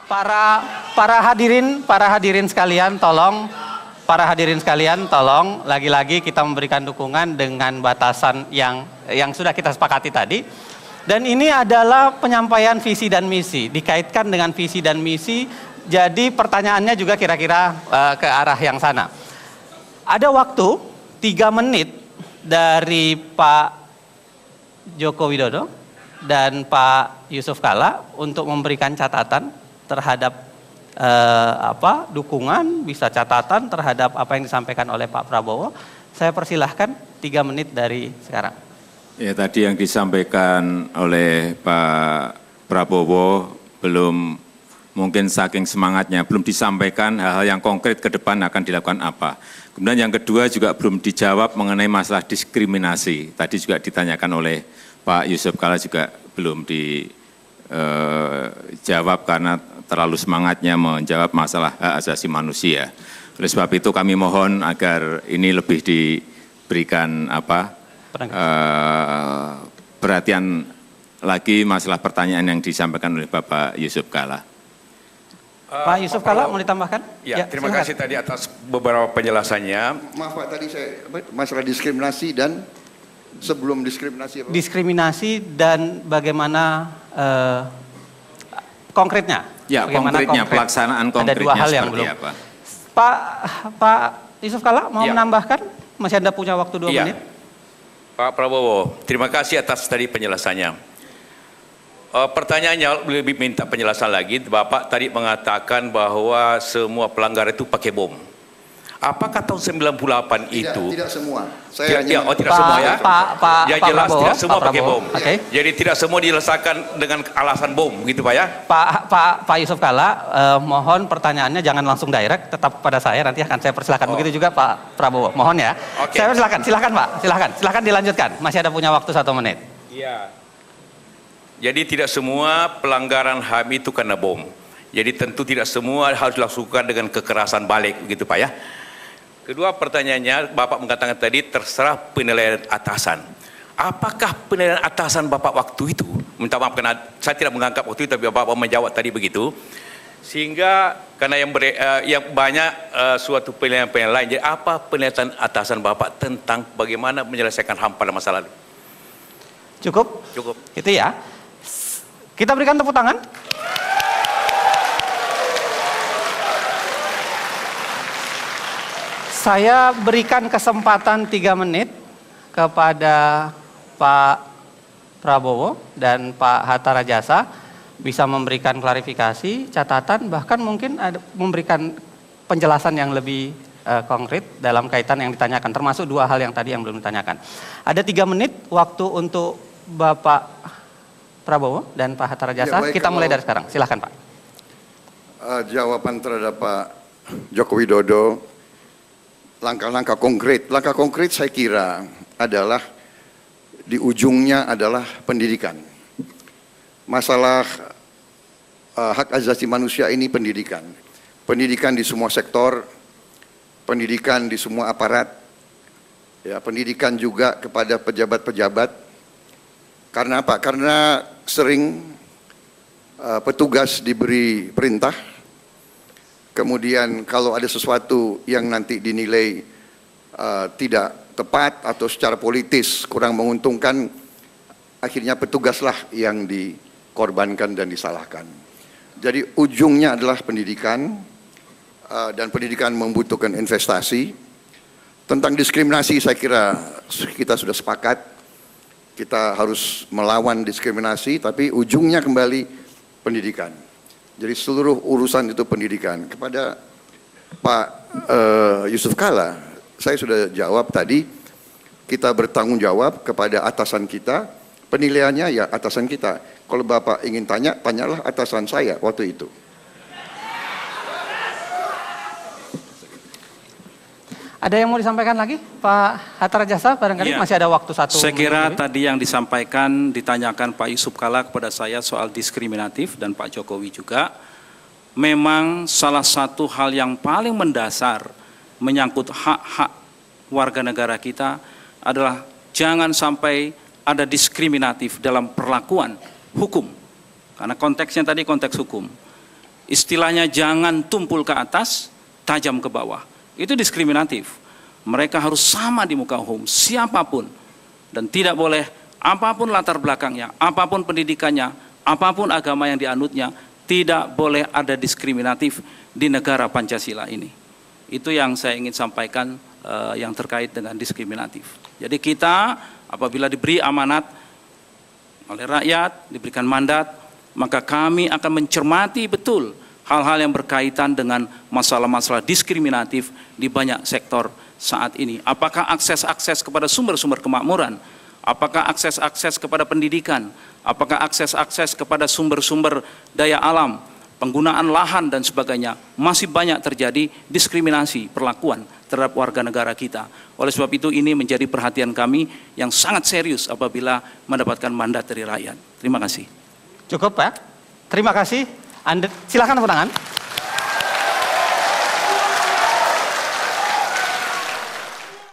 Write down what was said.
Para hadirin sekalian tolong lagi-lagi kita memberikan dukungan dengan batasan yang sudah kita sepakati tadi. Dan ini adalah penyampaian visi dan misi, dikaitkan dengan visi dan misi. Jadi pertanyaannya juga kira-kira ke arah yang sana. Ada waktu 3 menit dari Pak Joko Widodo dan Pak Yusuf Kalla untuk memberikan catatan terhadap dukungan, bisa catatan terhadap apa yang disampaikan oleh Pak Prabowo. Saya persilahkan 3 menit dari sekarang. Ya, tadi yang disampaikan oleh Pak Prabowo belum, mungkin saking semangatnya, belum disampaikan hal-hal yang konkret ke depan akan dilakukan apa. Kemudian yang kedua juga belum dijawab mengenai masalah diskriminasi. Tadi juga ditanyakan oleh Pak Yusuf Kalla juga belum dijawab karena terlalu semangatnya menjawab masalah hak asasi manusia. Oleh sebab itu kami mohon agar ini lebih diberikan perhatian lagi masalah pertanyaan yang disampaikan oleh Bapak Yusuf Kalla. Pak Yusuf Kalla mau ditambahkan? Ya, terima kasih tadi atas beberapa penjelasannya. Maaf Pak, tadi saya masalah diskriminasi dan sebelum diskriminasi. Diskriminasi dan bagaimana konkretnya? Ya, konkretnya, pelaksanaan konkretnya. Ada 2 hal yang belum. Apa? Pak Yusuf Kalla mau menambahkan? Masih Anda punya waktu 2 menit. Pak Prabowo, terima kasih atas tadi penjelasannya. Pertanyaannya lebih minta penjelasan lagi. Bapak tadi mengatakan bahwa semua pelanggar itu pakai bom. Apakah tahun 98 itu? Tidak semua. Tidak semua ya. Pak jelas Prabowo, tidak semua pakai bom. Okay. Jadi tidak semua dilesakan dengan alasan bom, gitu Pak ya? Pak Yusuf Kalla, mohon pertanyaannya jangan langsung direct, tetap pada saya, nanti akan saya persilakan. Begitu juga Pak Prabowo, mohon ya. Okay. Saya silakan Pak, silakan dilanjutkan. Masih ada punya waktu 1 menit. Iya. Jadi tidak semua pelanggaran HAM itu karena bom. Jadi tentu tidak semua harus dilakukan dengan kekerasan balik, gitu Pak ya. Kedua pertanyaannya, Bapak mengatakan tadi terserah penilaian atasan. Apakah penilaian atasan Bapak waktu itu? Minta maaf karena saya tidak menganggap waktu itu, tapi Bapak menjawab tadi begitu. Sehingga karena yang banyak suatu penilaian lain. Jadi apa penilaian atasan Bapak tentang bagaimana menyelesaikan HAM pada masa lalu? Cukup? Cukup. Itu ya. Kita berikan tepuk tangan. Saya berikan kesempatan 3 menit kepada Pak Prabowo dan Pak Hatta Rajasa bisa memberikan klarifikasi, catatan, bahkan mungkin memberikan penjelasan yang lebih konkret dalam kaitan yang ditanyakan, termasuk 2 hal yang tadi yang belum ditanyakan. Ada 3 menit waktu untuk Bapak Prabowo dan Pak Hatta Rajasa. Ya, kita mulai dari sekarang. Silahkan Pak. Jawaban terhadap Pak Joko Widodo, langkah-langkah konkret saya kira adalah di ujungnya adalah pendidikan. Masalah hak asasi manusia ini pendidikan. Pendidikan di semua sektor, pendidikan di semua aparat, ya, pendidikan juga kepada pejabat-pejabat. Karena apa? Karena sering petugas diberi perintah, kemudian kalau ada sesuatu yang nanti dinilai tidak tepat atau secara politis kurang menguntungkan, akhirnya petugaslah yang dikorbankan dan disalahkan. Jadi ujungnya adalah pendidikan, dan pendidikan membutuhkan investasi. Tentang diskriminasi saya kira kita sudah sepakat, kita harus melawan diskriminasi, tapi ujungnya kembali pendidikan. Jadi seluruh urusan itu pendidikan. Kepada Pak Yusuf Kalla, saya sudah jawab tadi, kita bertanggung jawab kepada atasan kita, penilaiannya ya atasan kita. Kalau Bapak ingin tanya, tanyalah atasan saya waktu itu. Ada yang mau disampaikan lagi? Pak Hatta Rajasa, barangkali masih ada waktu 1 menit. Saya kira tadi yang disampaikan, ditanyakan Pak Yusuf Kalla kepada saya soal diskriminatif dan Pak Jokowi juga, memang salah satu hal yang paling mendasar menyangkut hak-hak warga negara kita adalah jangan sampai ada diskriminatif dalam perlakuan hukum. Karena konteksnya tadi konteks hukum. Istilahnya jangan tumpul ke atas, tajam ke bawah. Itu diskriminatif. Mereka harus sama di muka umum, siapapun. Dan tidak boleh apapun latar belakangnya, apapun pendidikannya, apapun agama yang dianutnya, tidak boleh ada diskriminatif di negara Pancasila ini. Itu yang saya ingin sampaikan yang terkait dengan diskriminatif. Jadi kita apabila diberi amanat oleh rakyat, diberikan mandat, maka kami akan mencermati betul hal-hal yang berkaitan dengan masalah-masalah diskriminatif di banyak sektor saat ini. Apakah akses-akses kepada sumber-sumber kemakmuran, apakah akses-akses kepada pendidikan, apakah akses-akses kepada sumber-sumber daya alam, penggunaan lahan dan sebagainya, masih banyak terjadi diskriminasi perlakuan terhadap warga negara kita. Oleh sebab itu ini menjadi perhatian kami yang sangat serius apabila mendapatkan mandat dari rakyat. Terima kasih. Cukup Pak. Terima kasih. Anda silakan tangan.